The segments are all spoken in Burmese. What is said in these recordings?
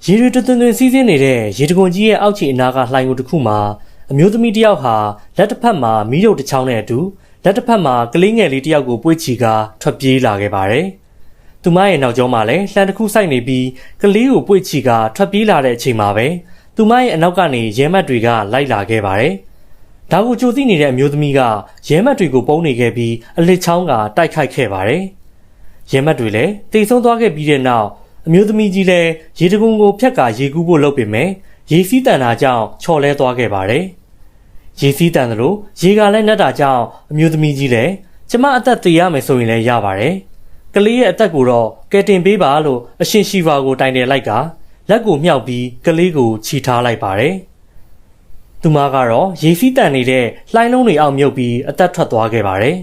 ရေတွေတွင်စီးဆင်းနေတဲ့ရေတံခွန်ကြီးရဲ့အောက်ခြေအနားကလှိုင်ကိုတစ်ခုမှာအမျိုးသမီးတစ်ယောက်ဟာလက်တစ်ဖက်မှာမီးရုပ်တစ်ချောင်းနဲ့အတူလက်တစ်ဖက်မှာကလေးငယ်လေးတစ်ယောက်ကိုပွေ့ချီကာထွက်ပြေးလာခဲ့ပါတယ်။သူမရဲ့နောက်ကျောမှာလည်းလှံတစ်ခုစိုက်နေပြီးကလေးကိုပွေ့ချီကာထွက်ပြေးလာတဲ့အချိန်မှာပဲသူမရဲ့အနောက်ကနေရဲမတ်တွေကလိုက်လာခဲ့ပါတယ်။ဒါကိုကြိုသိနေတဲ့အမျိုးသမီးကရဲမတ်တွေကိုပုံနေခဲ့ပြီးအလစ်ချောင်းကတိုက်ခိုက်ခဲ့ပါတယ်။ရဲမတ်တွေလည်းတိတ်ဆုံးသွားခဲ့ပြီးတဲ့နောက်အမျိုးသမီးကြီးလည်းရေတံခွန်ကိုဖြတ်ကာရေကူးဖို့လုပ်ပေမဲ့ရေစီးတန်တာကြောင့်ချော်လဲသွားခဲ့ပါတယ်။ရေစီးတန်တယ်လို့ရေကလည်းနှက်တာကြောင့်အမျိုးသမီးကြီးလည်းကျမအသက်သေရမယ်ဆိုရင်လည်းရပါတယ်။ကလေးရဲ့အသက်ကိုတော့ကယ်တင်ပေးပါလို့အရှင်ရှိဖာကိုတိုင်တယ်လိုက်ကလက်ကိုမြှောက်ပြီးကလေးကိုခြိထားလိုက်ပါတယ်။သူမကတော့ရေစီးတန်နေတဲ့လှိုင်းလုံးတွေအောက်မြုပ်ပြီးအသက်ထွက်သွားခဲ့ပါတယ်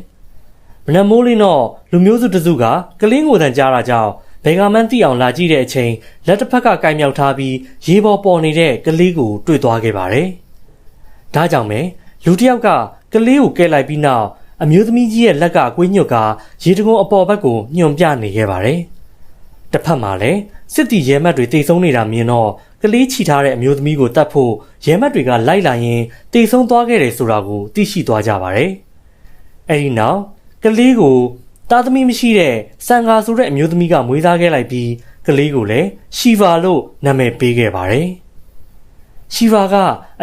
။မနက်မိုးလင်းတော့လူမျိုးစုတစုကကလေးငိုတန်ကြားတာကြောင့်ဘယ်ကမှန်းသိအောင်လာကြည့်တဲ့အချိန်လက်တစ်ဖက်ကကိုင်မြောက်ထားပြီးရေပေါ်ပေါ်နေတဲ့ကလေးကိုတွေ့သွားခဲ့ပါတယ်။ဒါကြောင့်ပဲလူတစ်ယောက်ကကလေးကိုကဲလိုက်ပြီးနောက်အမျိုးသမီးကြီးရဲ့လက်ကကွေးညွတ်ကရေတံခွန်အပေါ်ဘက်ကိုညွှန်ပြနေခဲ့ပါတယ်။တစ်ဖက်မှာလည်းစစ်တီရဲမတ်တွေတိတ်ဆုံးနေတာမြင်တော့ကလေးချီထားတဲ့အမျိုးသမီးကိုတတ်ဖို့ရဲမတ်တွေကလိုက်လာရင်တိတ်ဆုံးသွားခဲ့တယ်ဆိုတာကိုသိရှိသွားကြပါတယ်။အဲဒီနောက်ကလေးကိုသားသမီးမရှိတဲ့ဆန်ဃာဆိုတဲ့အမျိုးသမီးကမွေးစားခဲ့လိုက်ပြီးကလေးကိုလည်းရှီဖာလို့နာမည်ပေးခဲ့ပါတယ်။ရှီဖာက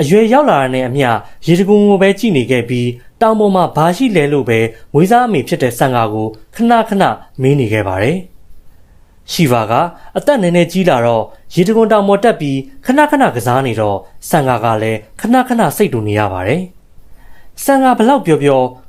အရွယ်ရောက်လာတဲ့အမျှရေတံခွန်ကိုပဲကြည့်နေခဲ့ပြီးတောင်ပေါ်မှာဘာရှိလဲလို့ပဲမွေးစားအမေဖြစ်တဲ့ဆန်ဃာကိုခဏခဏမေးနေခဲ့ပါတယ်။ရှီဖာကအသက်နည်းနည်းကြီးလာတော့ရေတံခွန်တောင်ပေါ်တက်ပြီးခဏခဏကစားနေတော့ဆန်ဃာကလည်းခဏခဏစိတ်တူနေရပါတယ်။ဆန်ဃာဘလောက်ပြေ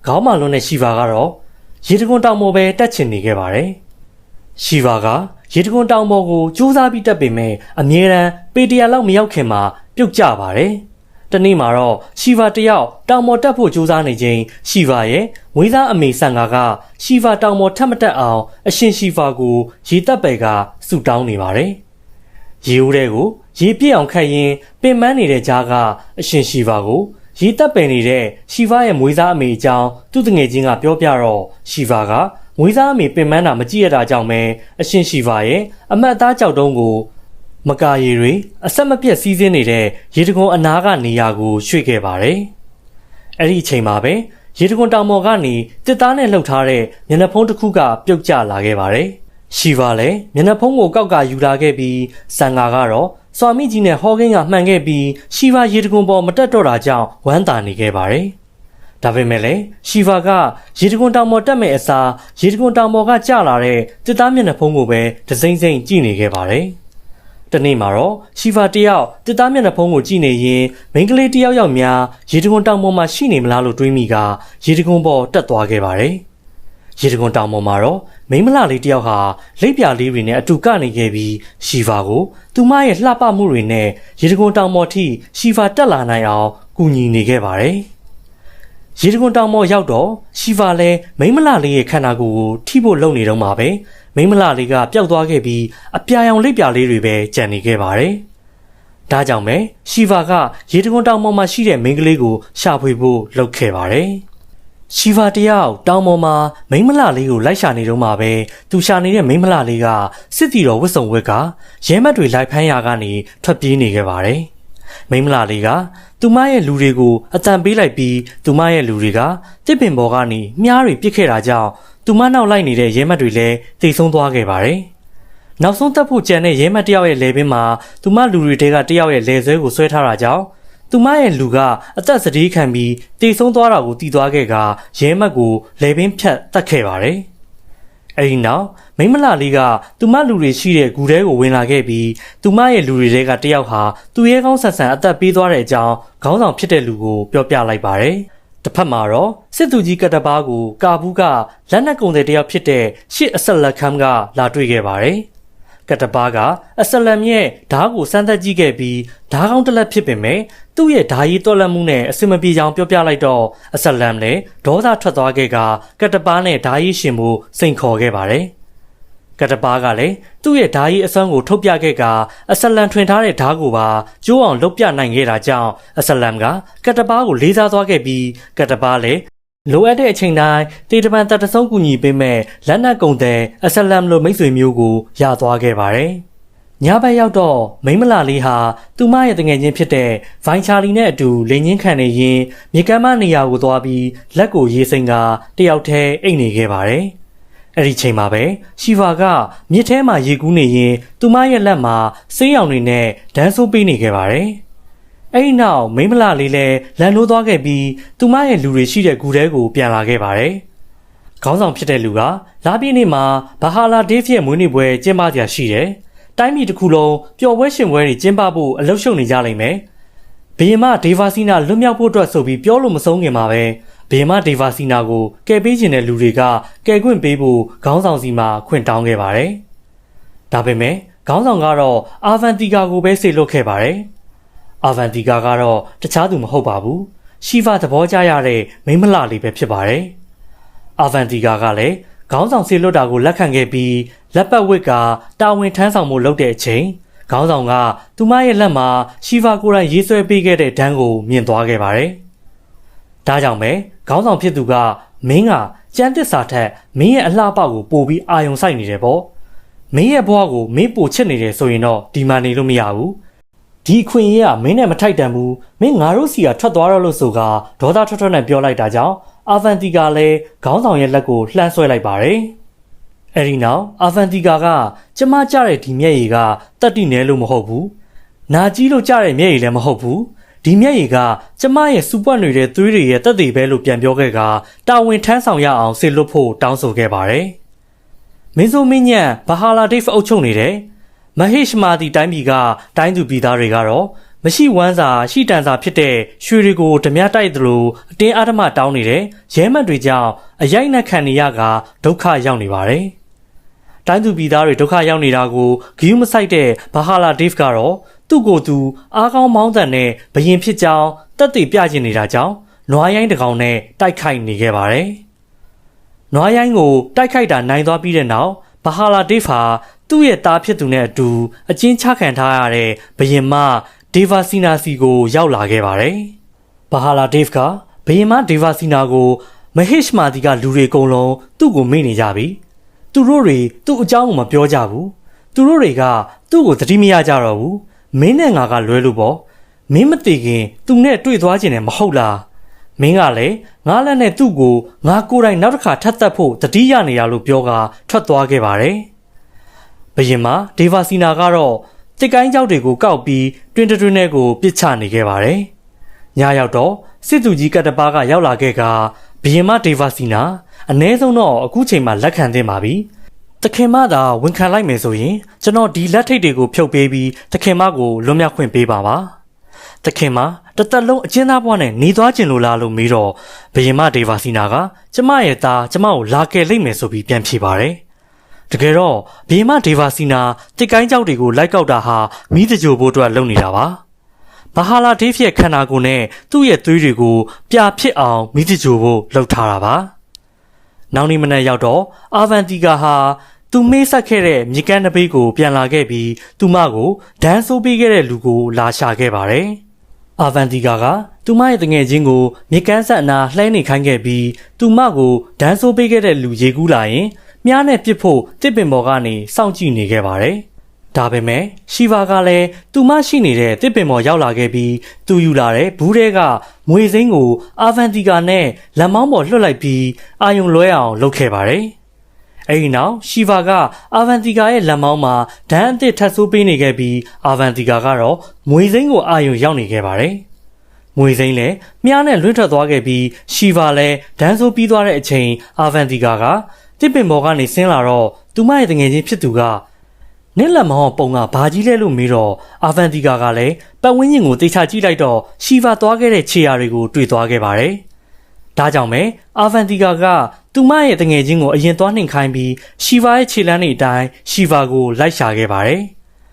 ာခေါင်းမလွန်တဲ့ရှီဖာကတော့ရေတံခွန်တောင်ပေါ်ပဲတက်ချင်နေခဲ့ပါတယ်။ရှီဖာကရေတံခွန်တောင်ပေါ်ကိုစူးစမ်းပြီးတက်ပေမဲ့အမြဲတမ်းပေတရာလောက်မရောက်ခင်မှာပြုတ်ကျပါတယ်။တနေ့မှာတော့ရှီဖာတယောက်တောင်ပေါ်တက်ဖို့စူးစမ်းနေချိန်ရှီဖာရဲ့မွေးသားအမေဆန်ဃာကရှီဖာတောင်ပေါ်ထပ်မတက်အောင်အရှင်ရှီဖာကိုရေတက်ပယ်ကဆူတောင်းနေပါတယ်။ရေဦးတဲ့ကိုရေပြည့်အောင်ခတ်ရင်းပင်ပန်းနေတဲ့ကြားကအရှင်ရှီဖာကိုရေတက်ပယ်နေတဲ့ရှီဖာရဲ့မွေးသားအမေအကြောင်းသူ့တငယ်ချင်းကပြောပြတော့ရှီဖာကမွေးသားအမေပင်ပန်းတာမကြည့်ရတာကြောင့်ပဲအရှင်ရှီဖာရဲ့အမတ်သားကြောက်တုံးကိုမကာရီတွေအဆက်မပြတ်စီးဆင်းနေတဲ့ရေတံခွန်အနားကနေရာကိုရွှေ့ခဲ့ပါတယ်။အဲ့ဒီအချိန်မှာပဲရေတံခွန်တောင်ပေါ်ကနေတစ်သားနဲ့လှုပ်ထားတဲ့မျက်နှာဖုံးတစ်ခုကပြုတ်ကျလာခဲ့ပါတယ်။ရှီဖာလည်းမျက်နှာဖုံးကိုကောက်ကယူလာခဲ့ပြီးဆန်ဃာကတော့စွာမိကြီးနဲ့ဟောကင်းကမှန်ခဲ့ပြီးရှီဖာရေတံခွန်ပေါ်မတက်တော့တာကြောင့်ဝမ်းသာနေခဲ့ပါတယ်။ဒါပေမဲ့လည်းရှီဖာကရေတံခွန်တောင်ပေါ်တက်မဲ့အစားရေတံခွန်တောင်ပေါ်ကကျလာတဲ့တစ်သားမျက်နှာဖုံးကိုပဲဒစိမ့်စိမ့်ကြည့်နေခဲ့ပါတယ်။တနေ့မှာတော့ရှီဖာတယောက်တစ်သားမျက်နှာဖုံးကိုကြည့်နေရင်မိန်းကလေးတယောက်ယောက်များရေတံခွန်တောင်ပေါ်မှာရှိနေမလားလို့တွေးမိကရေတံခွန်ပေါ်တက်သွားခဲ့ပါတယ်။ရေတံခွန်တောင်ပေါ်မှာတော့မိန်းမလှလေးတယောက်ဟာလိပ်ပြလေးတွေနဲ့အတူကနေခဲ့ပြီးရှီဖာကိုသူမရဲ့လှပမှုတွေနဲ့ရေတံခွန်တောင်ပေါ်ထိရှီဖာတက်လာနိုင်အောင်ကူညီနေခဲ့ပါတယ်။ရေတံခွန်တောင်ပေါ်ရောက်တော့ရှီဖာလည်းမိန်းမလှလေးရဲ့ခန္ဓာကိုယ်ကိုထိဖို့လုပ်နေတော့မှာပဲမိန်းမလှလေးကပျောက်သွားခဲ့ပြီးအပြာရောင်လိပ်ပြလေးတွေပဲကျန်နေခဲ့ပါတယ်။ဒါကြောင့်ပဲရှီဖာကရေတံခွန်တောင်ပေါ်မှာရှိတဲ့မိန်းကလေးကိုရှာဖွေဖို့လုပ်ခဲ့ပါတယ်။ရှီဖာတယောက်တောင်ပေါ်မှာမိန်းမလှလေးကိုလိုက်ရှာနေတော့မှာပဲသူရှာနေတဲ့မိန်းမလှလေးကစစ်တီတော်ဝတ်စုံဝတ်ကရဲမတ်တွေလိုက်ဖမ်းရာကနေထွက်ပြေးနေခဲ့ပါတယ်။မိန်းမလှလေးကသူမရဲ့လူတွေကိုအတန်ပေးလိုက်ပြီးသူမရဲ့လူတွေကတစ်ပင်ပေါ်ကနေမြားတွေပစ်ခဲ့တာကြောင့်သူမနောက်လိုက်နေတဲ့ရဲမတ်တွေလည်းတိတ်ဆုံးသွားခဲ့ပါတယ်။နောက်ဆုံးတက်ဖို့ကြံတဲ့ရဲမတ်တယောက်ရဲ့လေပင်မှာသူမလူတွေတဲကတယောက်ရဲ့လေဆွဲကိုဆွဲထားတာကြောင့်သူမရဲ့လူကအသက်စတေးခံပြီးတိတ်ဆုံးသွားတာကိုတီးသွားခဲ့ကရဲမတ်ကိုလေပင်ဖြတ်တက်ခဲ့ပါတယ်။အဲဒီနောက်မိန်းမလှလေးကသူမလူတွေရှိတဲ့ဂူထဲကိုဝင်လာခဲ့ပြီးသူမရဲ့လူတွေတဲကတယောက်ဟာသူရဲကောင်းဆန်ဆန်အသက်ပေးသွားတဲ့အကြောင်းခေါင်းဆောင်ဖြစ်တဲ့လူကိုပြောပြလိုက်ပါတယ်။တစ်ဖက်မှာတော့စစ်သူကြီးကတပါးကိုကာဘူးကလက်နက်ကုန်တဲ့တယောက်ဖြစ်တဲ့ရှစ်အဆက်လက်ခမ်းကလာတွေ့ခဲ့ပါတယ်။ကတပါးကအဆလမ်ရဲ့ဓားကိုစမ်းသပ်ကြည့်ခဲ့ပြီးဓားကောင်းတစ်လက်ဖြစ်ပေမဲ့သူ့ရဲ့ဓားရည်တွက်လက်မှုနဲ့အစင်မပြေကြောင်ပြောပြလိုက်တော့အဆလမ်လည်းဒေါသထွက်သွားခဲ့ကတပါးနဲ့ဓားရည်ရှင်မှုစိန်ခေါ်ခဲ့ပါတယ်။ကတပါးကလည်းသူ့ရဲ့ဓားရည်အစွမ်းကိုထုတ်ပြခဲ့ကအဆလမ်ထွင်ထားတဲ့ဓားကိုပါကျိုးအောင်လုပ်ပြနိုင်ခဲ့တာကြောင့်အဆလမ်ကတပါးကိုလေးစားသွားခဲ့ပြီးကတပါးလည်းလိုအပ်တဲ့အချိန်တိုင်းတေတပန်တတဆုံးကူညီပေးမဲ့လက်နက်ကုန်တဲ့အဆလမ်လိုမိတ်ဆွေမျိုးကိုရသွားခဲ့ပါတယ်။ ညဘက်ရောက်တော့မိန်းမလာလေးဟာသူမရဲ့တငယ်ချင်းဖြစ်တဲ့ဗိုင်ချာလီနဲ့အတူလိန်ချင်းခံနေရင်မြေကမ်းမနေရာကိုသွားပြီးလက်ကိုရေးစိမ်ကတယောက်တည်းအိတ်နေခဲ့ပါတယ်။အဲ့ဒီချိန်မှာပဲရှီဗာကမြစ်ထဲမှာရေကူးနေရင်သူမရဲ့လက်မှာဆေးရောင်တွေနဲ့ဒန်းဆိုးပေးနေခဲ့ပါတယ်။အဲ့ဒီနောက်မိန်းမလာလေးလည်းလန်လို့သွားခဲ့ပြီးသူမရဲ့လူတွေရှိတဲ့ဂူထဲကိုပြန်လာခဲ့ပါတယ်။ခေါင်းဆောင်ဖြစ်တဲ့လူကလာပြည့်နေ့မှာဘာဟာလာဒေးဗ်ရဲ့မွေးနေ့ပွဲကျင်းပကြရှိတယ်။တိုင်းပြည်တစ်ခုလုံးပျော်ပွဲရှင်ပွဲတွေကျင်းပဖို့အလုပ်ရှုပ်နေကြလိမ့်မယ်။ဘီယမဒေဗာစီနာလွတ်မြောက်ဖို့အတွက်ဆိုပြီးပြောလို့မဆုံးခင်မှာပဲဘီယမဒေဗာစီနာကိုကယ်ပေးခြင်းတဲ့လူတွေကကယ်ခွင့်ပေးဖို့ခေါင်းဆောင်စီမှာခွင့်တောင်းခဲ့ပါတယ်။ဒါပေမဲ့ခေါင်းဆောင်ကတော့အာဗန်တီကာကိုပဲစေလွှတ်ခဲ့ပါတယ်။အာဗန်တီကာကတော့တခြားသူမဟုတ်ပါဘူး။ရှီဗာသဘောကျရတဲ့မိန်းမလှလေးပဲဖြစ်ပါတယ်။အာဗန်တီကာကလည်းခေါင်းဆောင်စေလွှတ်တာကိုလက်ခံခဲ့ပြီးလက်ပတ်ဝစ်ကတာဝန်ထမ်းဆောင်မှုလုပ်တဲ့အချိန်ခေါင်းဆောင်ကသူမရဲ့လက်မှာရှီဗာကိုယ်တိုင်ရေးဆွဲပေးခဲ့တဲ့ဒဏ်ကိုမြင်သွားခဲ့ပါတယ်။ဒါကြောင့်ပဲခေါင်းဆောင်ဖြစ်သူကမင်းကကြမ်းတစ်စာထက်မင်းရဲ့အလှပကိုပိုပြီးအာယုံစိုက်နေတယ်ပေါ့။မင်းရဲ့ဘဝကိုမင်းပိုချစ်နေတယ်ဆိုရင်တော့ဒီမှာနေလို့မရဘူး။ဒီအခွင့်အရေးကမင်းနဲ့မထိုက်တန်ဘူး။မင်းငါတို့စီကထွက်သွားတော့လို့ဆိုကဒေါသထွက်နဲ့ပြောလိုက်တာကြောင့်အာဗန်တီကာလည်းခေါင်းဆောင်ရဲ့လက်ကိုလှမ်းဆွဲလိုက်ပါတယ်။အဲဒီနောက်အာဗန်တီကာကကျမကြတဲ့ဒီမျက်ရည်ကတတ်တိနဲလို့မဟုတ်ဘူး။နာကြီးလို့ကြတဲ့မျက်ရည်လည်းမဟုတ်ဘူး။ဒီမျက်ရည်ကကျမရဲ့စူပွက်နေတဲ့သွေးတွေရဲ့တက်သေးပဲလို့ပြန်ပြောခဲ့ကတာဝန်ထမ်းဆောင်ရအောင်စေလွတ်ဖို့တောင်းဆိုခဲ့ပါတယ်။မင်းဆိုမင်းညံဘာဟာလာဒေးဗ်အုပ်ချုပ်နေတယ်။မဟေရှမာတီတိုင်းပြည်ကတိုင်းသူပြည်သားတွေကတော့မရှိဝမ်းစာရှိတန်စာဖြစ်တဲ့ရွှေတွေကိုဓမြတိုက်သလိုအတင်းအဓမ္မတောင်းနေတဲ့ရဲမတ်တွေကြောင့်အရိုက်နှက်ခံနေရကဒုက္ခရောက်နေပါတယ်။တိုင်းသူပြည်သားတွေဒုက္ခရောက်နေတာကိုဂီယူမဆိုင်တဲ့ဘာဟာလာဒေးဗ်ကတော့သူ့ကိုယ်သူအားကောင်းမောင်းတန်နဲ့ဘယင်ဖြစ်ကြောင်းတက်တည်ပြကျင်နေတာကြောင့်နွားရိုင်းတစ်ကောင်နဲ့တိုက်ခိုက်နေခဲ့ပါတယ်။နွားရိုင်းကိုတိုက်ခိုက်တာနိုင်သွားပြီးတဲ့နောက်ဘာဟာလာဒေးဗ်ဟာသူ့ရဲ့သားဖြစ်သူနဲ့အတူအကျဉ်းချခံထားရတဲ့ဘယင်မဒေဗာစီနာစီကိုရောက်လာခဲ့ပါတယ်။ဘာဟာလာဒေးဗ်ကဘယင်မဒေဗာစီနာကိုမဟေရှမာတီကလူတွေအကုန်လုံးသူ့ကိုမေ့နေကြပြီ။သူတို့တွေသူ့အကြောင်းကိုမပြောကြဘူး။သူတို့တွေကသူ့ကိုသတိမရကြတော့ဘူး။မင်းနဲ့ငါကလွဲလို့ပေါ့။မင်းမသိခင်သူနဲ့တွေ့သွားခြင်းနဲ့မဟုတ်လား။မင်းကလည်းငါလက်နဲ့သူ့ကိုငါကိုယ်တိုင်နောက်တစ်ခါထပ်သက်ဖို့တတိယနေရလို့ပြောကထွက်သွားခဲ့ပါတယ်။ဘယင်မဒေဗာစီနာကတော့တစ်ကိုင်းကြောက်တွေကိုကောက်ပြီးတွင်တွင်နဲ့ကိုပစ်ချနေခဲ့ပါတယ်။ညရောက်တော့စစ်သူကြီးကတပါးကရောက်လာခဲ့ကဘယင်မဒေဗာစီနာအ ਨੇ ဆုံးတော့အခုချိန်မှာလက်ခံသင့်ပါပြီ။တခင်မသာဝန်ခံလိုက်မယ်ဆိုရင်ကျွန်တော်ဒီလက်ထိတ်တွေကိုဖြုတ်ပေးပြီးတခင်မကိုလွတ်မြောက်ခွင့်ပေးပါပါ။တခင်မတသက်လုံးအကျဉ်းသားဘဝနဲ့နေသွားခြင်းလို့လားလို့မေးတော့ဘယင်မဒေဗာစီနာကကျမရဲ့သားကျမကိုလာကယ်လိမ့်မယ်ဆိုပြီးပြန်ဖြေပါတယ်။တကယ်တော့ဘီမဒေဗာစီနာတစ်ကိုင်းကြောက်တွေကိုလိုက်ကောက်တာဟာမိသကြိုဖို့အတွက်လုပ်နေတာပါ။ဘာဟာလာဒေးဗ်ရဲ့ခန္ဓာကိုယ်နဲ့သူ့ရဲ့သွေးတွေကိုပြဖြစ်အောင်မိသကြိုဖို့လုပ်ထားတာပါ။နောက်နေ့မနက်ရောက်တော့အာဗန်တီကာဟာသူမေးဆက်ခဲ့တဲ့မြေကမ်းတစ်ပိတ်ကိုပြန်လာခဲ့ပြီးသူမကိုဒန်းဆိုးပေးခဲ့တဲ့လူကိုလာရှာခဲ့ပါတယ်။အာဗန်တီကာကသူမရဲ့တငယ်ချင်းကိုမြေကမ်းဆက်အနာလှဲနေခိုင်းခဲ့ပြီးသူမကိုဒန်းဆိုးပေးခဲ့တဲ့လူရေကူးလာရင်မြားနဲ့ပစ်ဖို့တစ်ပင်ပေါ်ကနေစောင့်ကြည့်နေခဲ့ပါတယ်။ဒါပေမဲ့ရှီဗာကလည်းသူမရှိနေတဲ့တစ်ပင်ပေါ်ရောက်လာခဲ့ပြီးသူယူလာတဲ့ဘူးထဲကမွေစိမ်းကိုအာဗန်တီကာနဲ့လက်မောင်းပေါ်လွှတ်လိုက်ပြီးအာယုံလွဲအောင်လုပ်ခဲ့ပါတယ်။အဲဒီနောက်ရှီဗာကအာဗန်တီကာရဲ့လက်မောင်းမှာဒဏ်အသစ်ထပ်ဆိုးပေးနေခဲ့ပြီးအာဗန်တီကာကတော့မွေစိမ်းကိုအာယုံရောက်နေခဲ့ပါတယ်။မွေစိမ်းလည်းမြားနဲ့လွှင့်ထွက်သွားခဲ့ပြီးရှီဗာလည်းဒဏ်ဆိုးပြီးသွားတဲ့အချိန်အာဗန်တီကာကတစ်ပင်ပေါ်ကနေဆင်းလာတော့သူမရဲ့တငယ်ချင်းဖြစ်သူကနင့်လက်မောင်းပုံကဘာကြီးလဲလို့မေးတော့အာဗန်တီကာကလည်းပတ်ဝန်းကျင်ကိုတိတ်ချကြည့်လိုက်တော့ရှီဗာသွားခဲ့တဲ့ခြေရာတွေကိုတွေ့သွားခဲ့ပါတယ်။ဒါကြောင့်ပဲအာဗန်တီကာကသူမရဲ့တငယ်ချင်းကိုအရင်သွားနှင်ခိုင်းပြီးရှီဗာရဲ့ခြေလမ်းတွေအတိုင်းရှီဗာကိုလိုက်ရှာခဲ့ပါတယ်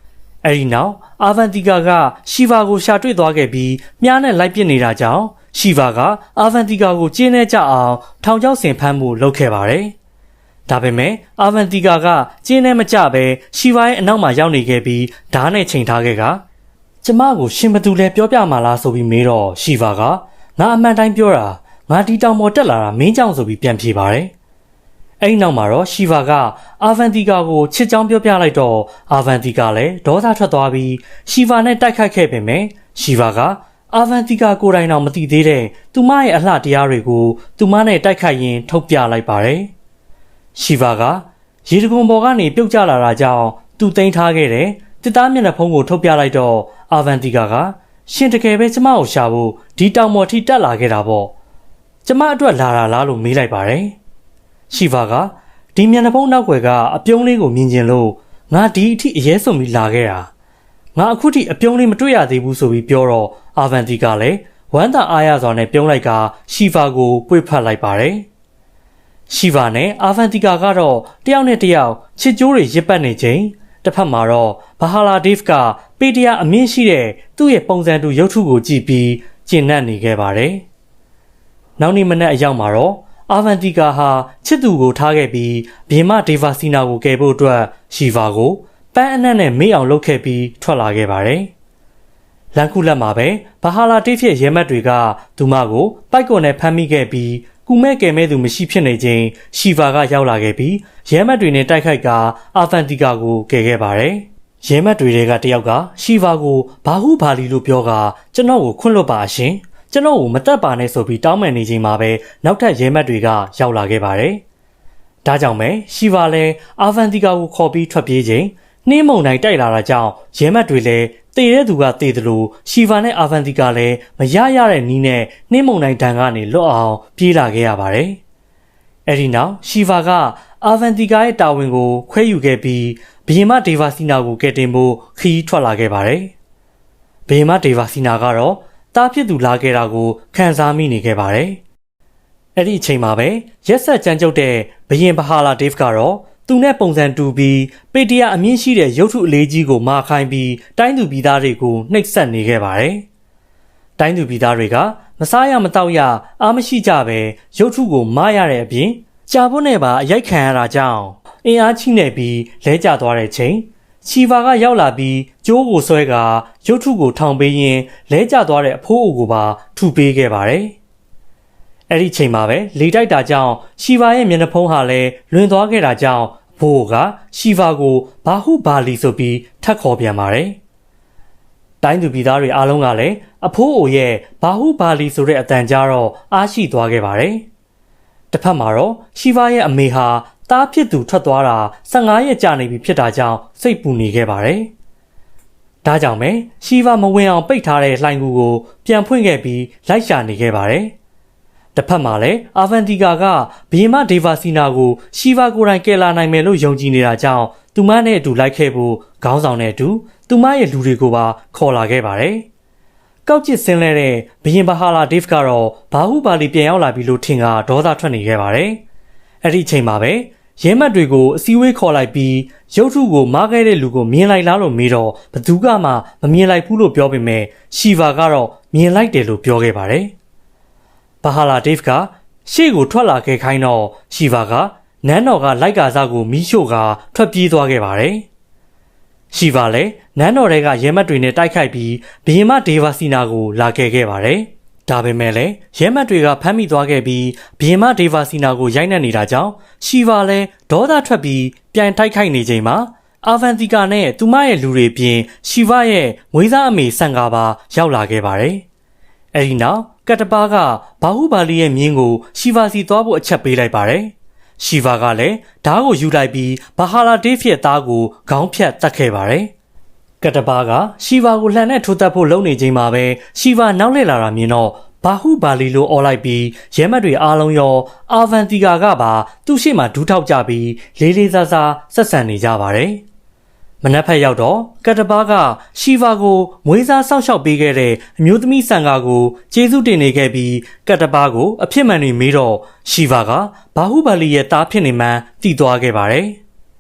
။အဲဒီနောက်အာဗန်တီကာကရှီဗာကိုရှာတွေ့သွားခဲ့ပြီးမြားနဲ့လိုက်ပစ်နေတာကြောင့်ရှီဗာကအာဗန်တီကာကိုကျင်းနေကြအောင်ထောင်ချောက်ဆင်ဖမ်းမှုလုပ်ခဲ့ပါတယ်။ဒါပေမဲ့အာဗန်တီကာကကျင်းနေမကြပဲရှီဗာရဲ့အနောက်မှာရောက်နေခဲ့ပြီးဓာတ်နဲ့ချိန်ထားခဲ့ကကျမကိုရှင်ဘသူလဲပြောပြမှာလားဆိုပြီးမေးတော့ရှီဗာကငါအမှန်တိုင်းပြောတာငါဒီတောင်ပေါ်တက်လာတာမင်းကြောင့်ဆိုပြီးပြန်ဖြေပါတယ်။ အဲ့နောက်မှာတော့ရှီဗာကအာဗန်တီကာကိုချစ်ကြောင်းပြောပြလိုက်တော့အာဗန်တီကာလည်းဒေါသထွက်သွားပြီးရှီဗာနဲ့တိုက်ခိုက်ခဲ့ပေမဲ့ရှီဗာကအာဗန်တီကာကိုယ်တိုင်တော့မသိသေးတဲ့သူမရဲ့အလှတရားတွေကိုသူမနဲ့တိုက်ခိုက်ရင်းထုတ်ပြလိုက်ပါတယ်။ရှီဗာကရေတံခွန်ပေါ်ကနေပြုတ်ကျလာတာကြောင့်သူသိမ်းထားခဲ့တဲ့တစ်သားမျက်နှာဖုံးကိုထုတ်ပြလိုက်တော့အာဗန်တီကာကရှင်တကယ်ပဲကျမကိုရှာဖို့ဒီတောင်ပေါ်ထိတက်လာခဲ့တာပေါ့။ကျမအတွက်လာတာလားလို့မေးလိုက်ပါတယ်။ရှီဗာကဒီမျက်နှာဖုံးနောက်ွယ်ကအပြုံးလေးကိုမြင်ကျင်လို့ငါဒီအထိအရေးဆုံးပြီးလာခဲ့တာငါအခုထိအပြုံးလေးမတွေ့ရသေးဘူးဆိုပြီးပြောတော့အာဗန်တီကလည်းဝမ်းသာအားရစွာနဲ့ပြုံးလိုက်ကရှီဗာကိုပွေ့ဖက်လိုက်ပါတယ်ရှီဗာနဲ့အာဗန်တီကာကတော့တယောက်နဲ့တယောက်ချစ်ကြိုးတွေရစ်ပတ်နေချိန်တစ်ဖက်မှာတော့ဘာဟာလာဒေးဗ်ကပေတရာအမြင့်ရှိတဲ့သူ့ရဲ့ပုံစံတူရုပ်ထုကိုကြည့်ပြီးကျဉ်နှံ့နေခဲ့ပါတယ်နောက်နေ့မနက်အရောက်မှာတော့အာဗန်တီကာဟာချစ်သူကိုထားခဲ့ပြီးဘီမဒေဗာစီနာကိုကယ်ဖို့အတွက်ရှီဗာကိုပန်းအနက်နဲ့မေးအောင်လုပ်ခဲ့ပြီးထွက်လာခဲ့ပါတယ်။လန်ခုလက်မှာပဲဘာဟာလာတိဖြစ်ရဲမက်တွေကသူမကိုပိုက်ကွန်နဲ့ဖမ်းမိခဲ့ပြီးကူမဲ့ကယ်မဲ့သူမရှိဖြစ်နေချိန်ရှီဗာကရောက်လာခဲ့ပြီးရဲမက်တွေနဲ့တိုက်ခိုက်ကအာဗန်တီကာကိုကယ်ခဲ့ပါတယ်။ရဲမက်တွေကတယောက်ကရှီဗာကိုဘာဟုဘာလီလို့ပြောကကျွန်တော်ကိုခွန့်လွတ်ပါရှင်။ကျွန်တော်ကိုမတက်ပါနဲ့ဆိုပြီးတောင်းပန်နေချိန်မှာပဲနောက်ထပ်ရဲမက်တွေကရောက်လာခဲ့ပါတယ်။ဒါကြောင့်ပဲရှီဗာလည်းအာဗန်တီကာကိုခေါ်ပြီးထွက်ပြေးချိန်နှင်းမုန်တိုင်းတိုက်လာတာကြောင့်ရဲမက်တွေလည်းတေတဲ့သူကတေတယ်လို့ရှီဗာနဲ့အာဗန်တီကာလည်းမရရတဲ့နီးနဲ့နှင်းမုန်တိုင်းဒဏ်ကနေလွတ်အောင်ပြေးလာခဲ့ရပါတယ်။အဲဒီနောက်ရှီဗာကအာဗန်တီကာရဲ့တာဝန်ကိုခွဲယူခဲ့ပြီးဘီယမဒေဗာစီနာကိုကယ်တင်ဖို့ခရီးထွက်လာခဲ့ပါတယ်။ဘီယမဒေဗာစီနာကတော့တားဖြစ်သူလာခဲ့တာကိုခံစားမိနေခဲ့ပါတယ်။အဲ့ဒီအချိန်မှာပဲရက်ဆက်ကြမ်းကြုတ်တဲ့ဘီရင်ဘဟာလာဒေးဗ်ကတော့သူနဲ့ပုံစံတူပြီးပေတရာအမြင့်ရှိတဲ့ရုပ်ထုအလေးကြီးကိုမာခိုင်းပြီးတိုင်းသူပြည်သားတွေကိုနှိပ်စက်နေခဲ့ပါတယ်။တိုင်းသူပြည်သားတွေကမစားရမတောက်ရအားမရှိကြပဲရုပ်ထုကိုမာရတဲ့အပြင်ကြာဖို့နဲ့ပါအရိုက်ခံရတာကြောင့်အင်အားချိနေပြီးလဲကျသွားတဲ့ချိန်ချီဗာကရောက်လာပြီးကျိုးကိုဆွဲကရုပ်ထုကိုထောင်ပေးရင်းလဲကျသွားတဲ့အဖိုးအိုကိုပါထုပေးခဲ့ပါတယ်။အဲ့ဒီချိန်မှာပဲလေတိုက်တာကြောင့်ရှီဗာရဲ့မျက်နှာဖုံးဟာလည်းလွင်သွားခဲ့တာကြောင့်ဘိုးကရှီဗာကိုဘာဟုဘာလီဆိုပြီးထပ်ခေါ်ပြန်ပါတယ်။တိုင်းသူပြည်သားတွေအားလုံးကလည်းအဖိုးအိုရဲ့ဘာဟုဘာလီဆိုတဲ့အတန်ကြားတော့အားရှိသွားခဲ့ပါတယ်။တစ်ဖက်မှာတော့ရှီဗာရဲ့အမေဟာတားဖြစ်သူထွက်သွားတာ15ရက်ကြာနေပြီဖြစ်တာကြောင့်စိတ်ပူနေခဲ့ပါတယ်။ဒါကြောင့်ပဲရှီဗာမဝင်အောင်ပိတ်ထားတဲ့လှိုင်ကူကိုပြန်ဖွင့်ခဲ့ပြီးလိုက်ရှာနေခဲ့ပါတယ်။တစ်ဖက်မှာလည်းအာဗန်တီကာကဘီယမဒေဗာစီနာကိုရှီဗာကိုယ်တိုင်ကယ်လာနိုင်မယ်လို့ယုံကြည်နေတာကြောင့်သူမနဲ့အတူလိုက်ခဲ့ဖို့ခေါင်းဆောင်နဲ့အတူသူမရဲ့လူတွေကိုပါခေါ်လာခဲ့ပါတယ်။ကောက်ကျစ်ဆင်းလဲတဲ့ဘီရင်ဘဟာလာဒေးဗ်ကတော့ဘာဟုဘာလီပြန်ရောက်လာပြီလို့ထင်ကဒေါသထွက်နေခဲ့ပါတယ်။အဲ့ဒီအချိန်မှာပဲရဲမက်တွေကိုအစည်းအဝေးခေါ်လိုက်ပြီးရုပ်ထုကိုမားခဲ့တဲ့လူကိုမြင်လိုက်လားလို့မေးတော့ဘသူကမှမမြင်လိုက်ဘူးလို့ပြောပေမဲ့ရှီဗာကတော့မြင်လိုက်တယ်လို့ပြောခဲ့ပါတယ်။ဘာဟာလာဒေးဗ်ကရှေ့ကိုထွက်လာခဲ့ခိုင်းတော့ရှီဗာကနန်းတော်ကလိုက်ကာစားကိုမီးရှို့ကထွက်ပြေးသွားခဲ့ပါတယ်။ရှီဗာလည်းနန်းတော်တွေကရဲမက်တွေနဲ့တိုက်ခိုက်ပြီးဘီယမဒေဗာစီနာကိုလာခဲ့ပါတယ်။ဒါပေမဲ့လည်းရဲမက်တွေကဖမ်းမိသွားခဲ့ပြီးဘီယမဒေဗာစီနာကိုရိုက်နှက်နေတာကြောင့်ရှီဗာလည်းဒေါသထွက်ပြီးပြန်တိုက်ခိုက်နေချိန်မှာအာဗန်တီကာနဲ့သူမရဲ့လူတွေပြင်ရှီဗာရဲ့မွေးစားအမေဆန်ကာပါရောက်လာခဲ့ပါတယ်။အဲဒီနောက်ကတ်တပါကဘာဟုဘာလီရဲ့မြင်းကိုရှီဗာစီသွားဖို့အချက်ပေးလိုက်ပါတယ်။ရှီဗာကလည်းဓားကိုယူလိုက်ပြီးဘာဟာလာဒေးဗ်ရဲ့သားကိုခေါင်းဖြတ်တတ်ခဲ့ပါတယ်။ကတ်တပါကရှီဗာကိုလှန်နဲ့ထိုးတက်ဖို့လုပ်နေချိန်မှာပဲရှီဗာနောက်လှည့်လာတာမြင်တော့ဘာဟုဘာလီလိုအော်လိုက်ပြီးရဲမက်တွေအားလုံးရောအာဗန်တီကာကပါသူ့ရှေ့မှာဒူးထောက်ကြပြီးလေးလေးစားစားဆက်ဆံနေကြပါတယ်။မနက်ဖက်ရောက်တော့ကတ်တပါကရှီဗာကိုမွေးစားဆောက်ရှောက်ပေးခဲ့တဲ့အမျိုးသမီးဆန်ကာကိုကျေးဇူးတင်နေခဲ့ပြီးကတ်တပါကိုအဖြစ်မှန်တွေမေးတော့ရှီဗာကဘာဟုဘာလီရဲ့သားဖြစ်နေမှန်းသိသွားခဲ့ပါတယ်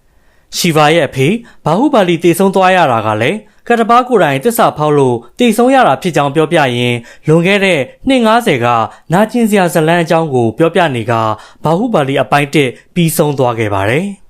။ရှီဗာရဲ့အဖေဘာဟုဘာလီတည်ဆုံးသွားရတာကလည်းကတ်တပါကိုယ်တိုင်တစ္ဆာဖောက်လို့တည်ဆုံးရတာဖြစ်ကြောင်းပြောပြရင်လွန်ခဲ့တဲ့နှစ်90ကနာကျင်စရာဇလန်းအကြောင်းကိုပြောပြနေကဘာဟုဘာလီအပိုင်း1ပြီးဆုံးသွားခဲ့ပါတယ်။